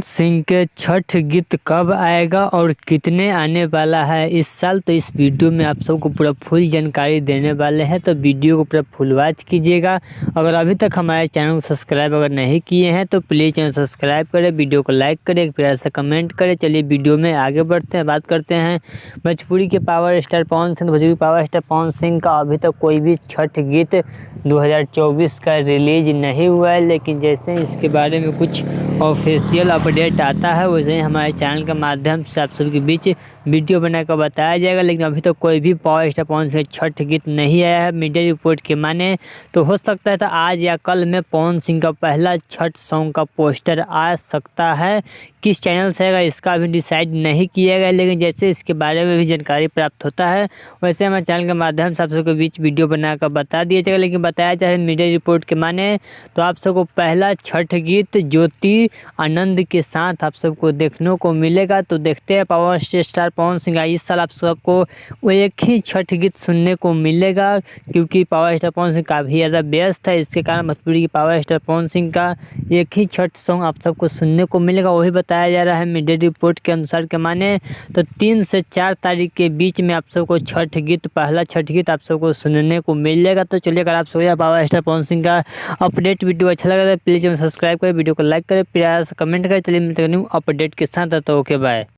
सिंह के छठ गीत कब आएगा और कितने आने वाला है इस साल, तो इस वीडियो में आप सबको पूरा फुल जानकारी देने वाले हैं। तो वीडियो को पूरा फुल वॉच कीजिएगा। अगर अभी तक हमारे चैनल को सब्सक्राइब अगर नहीं किए हैं तो प्लीज़ चैनल सब्सक्राइब करें, वीडियो को लाइक करें, एक प्यारा सा कमेंट करें। चलिए वीडियो में आगे बढ़ते हैं, बात करते हैं भोजपुरी के power star Pawan Singh. Bhojpuri power star Pawan Singh का अभी तक कोई भी छठ गीत 2024 का रिलीज नहीं हुआ है, लेकिन जैसे इसके बारे में कुछ ऑफिशियल अपडेट आता है वैसे ही हमारे चैनल के माध्यम से आप सबके बीच वीडियो बनाकर बताया जाएगा। लेकिन अभी तक कोई भी पावर स्टार पवन सिंह छठ गीत नहीं आया है मीडिया रिपोर्ट के माने। तो हो सकता है तो आज या कल में पवन सिंह का पहला छठ सॉन्ग का पोस्टर आ सकता है। किस चैनल से आएगा इसका अभी डिसाइड नहीं किया गया, लेकिन जैसे इसके बारे में भी जानकारी प्राप्त होता है वैसे हमारे चैनल के माध्यम से आप सबके बीच वीडियो बनाकर बता दिया जाएगा। लेकिन बताया जाए मीडिया रिपोर्ट के माने तो आप सबको पहला छठ गीत ज्योति आनंद के साथ आप सबको देखने को मिलेगा। तो देखते हैं पावर स्टार पवन सिंह इस साल आप सबको एक ही छठ गीत सुनने को मिलेगा, क्योंकि पावर स्टार पवन सिंह काफ़ी ज़्यादा व्यस्त है। इसके कारण भोजपुरी की पावर स्टार पवन सिंह का एक ही छठ सॉन्ग आप सबको सुनने को मिलेगा, वही बताया जा रहा है मीडिया रिपोर्ट के अनुसार के माने। तो 3 से 4 तारीख के बीच में आप सबको छठ गीत पहला छठ गीत आप सबको सुनने को मिलेगा। तो चलिए अगर आप सबको पावर स्टार पवन सिंह का अपडेट वीडियो अच्छा लगा तो प्लीज़ सब्सक्राइब करें, वीडियो को लाइक करें, प्यार से कमेंट करें। चलिए मिलते हैं न्यू अपडेट के साथ। तो ओके बाय।